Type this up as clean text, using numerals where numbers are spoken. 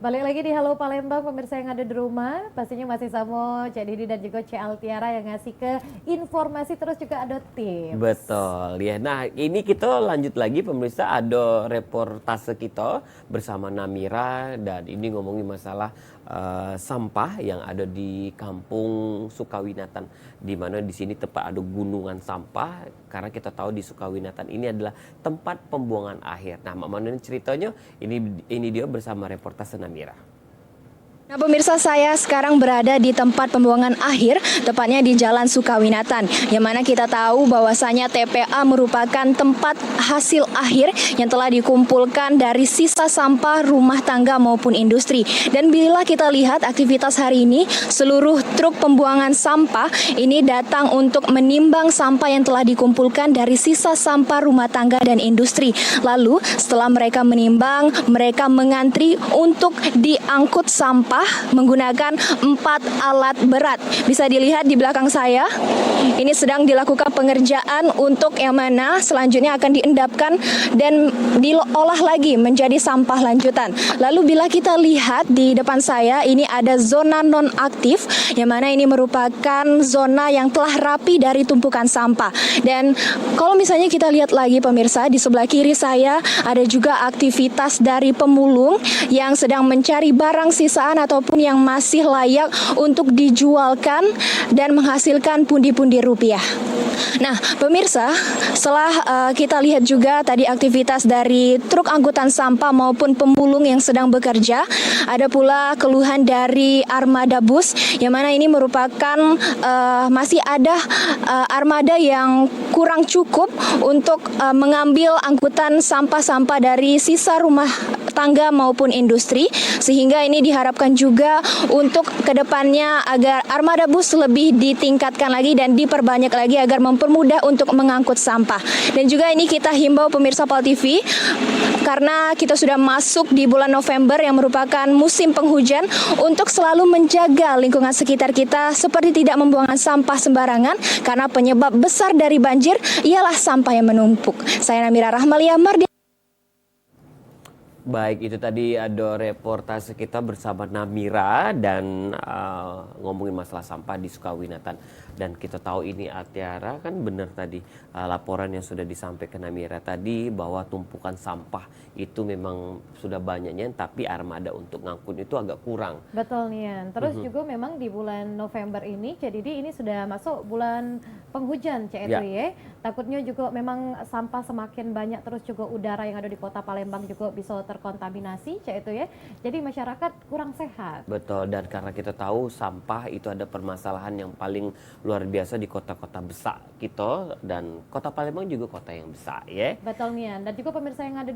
Balik lagi di Halo Palembang, pemirsa yang ada di rumah. Pastinya masih sama Cak Didi dan juga Cak Altiara yang ngasih ke informasi terus juga ada tips. Betul ya. Nah, ini kita lanjut lagi pemirsa, ada reportase kita bersama Namira dan ini ngomongin masalah sampah yang ada di Kampung Sukawinatan, di mana di sini tepat ada gunungan sampah karena kita tahu di Sukawinatan ini adalah tempat pembuangan akhir. Nah, Mak Manu ceritanya ini dia bersama reportase Namira. Nah pemirsa, saya sekarang berada di tempat pembuangan akhir, tepatnya di Jalan Sukawinatan, yang mana kita tahu bahwasanya TPA merupakan tempat hasil akhir yang telah dikumpulkan dari sisa sampah rumah tangga maupun industri. Dan bila kita lihat aktivitas hari ini, seluruh truk pembuangan sampah ini datang untuk menimbang sampah yang telah dikumpulkan dari sisa sampah rumah tangga dan industri. Lalu setelah mereka menimbang, mereka mengantri untuk diangkut sampah menggunakan 4 alat berat. Bisa dilihat di belakang saya, ini sedang dilakukan pengerjaan untuk yang mana selanjutnya akan diendapkan dan diolah lagi menjadi sampah lanjutan. Lalu bila kita lihat di depan saya, ini ada zona non-aktif, yang mana ini merupakan zona yang telah rapi dari tumpukan sampah. Dan kalau misalnya kita lihat lagi pemirsa, di sebelah kiri saya ada juga aktivitas dari pemulung yang sedang mencari barang sisaan ataupun yang masih layak untuk dijualkan dan menghasilkan pundi-pundi rupiah. Nah, pemirsa, setelah kita lihat juga tadi aktivitas dari truk angkutan sampah maupun pemulung yang sedang bekerja, ada pula keluhan dari armada bus, yang mana ini merupakan masih ada armada yang kurang cukup untuk mengambil angkutan sampah-sampah dari sisa rumah tangga maupun industri, sehingga ini diharapkan juga untuk kedepannya agar armada bus lebih ditingkatkan lagi dan diperbanyak lagi agar mempermudah untuk mengangkut sampah. Dan juga ini kita himbau pemirsa PAL TV, karena kita sudah masuk di bulan November yang merupakan musim penghujan, untuk selalu menjaga lingkungan sekitar kita seperti tidak membuang sampah sembarangan, karena penyebab besar dari banjir ialah sampah yang menumpuk. Saya Namira Rahmalia Mardi. Baik, itu tadi ada reportase kita bersama Namira dan ngomongin masalah sampah di Sukawinatan. Dan kita tahu ini Altiara kan benar tadi laporan yang sudah disampaikan Namira tadi bahwa tumpukan sampah itu memang sudah banyaknya, tapi armada untuk ngangkut itu agak kurang. Betul Nian. Terus juga memang di bulan November ini, jadi ini sudah masuk bulan penghujan Cak Edo ya. Takutnya juga memang sampah semakin banyak, terus juga udara yang ada di kota Palembang juga bisa terkontaminasi Cak Edo ya. Jadi masyarakat kurang sehat. Betul, dan karena kita tahu sampah itu ada permasalahan yang paling luar biasa di kota-kota besar kita, dan kota Palembang juga kota yang besar ya. Betul Nian. Dan juga pemirsa yang ada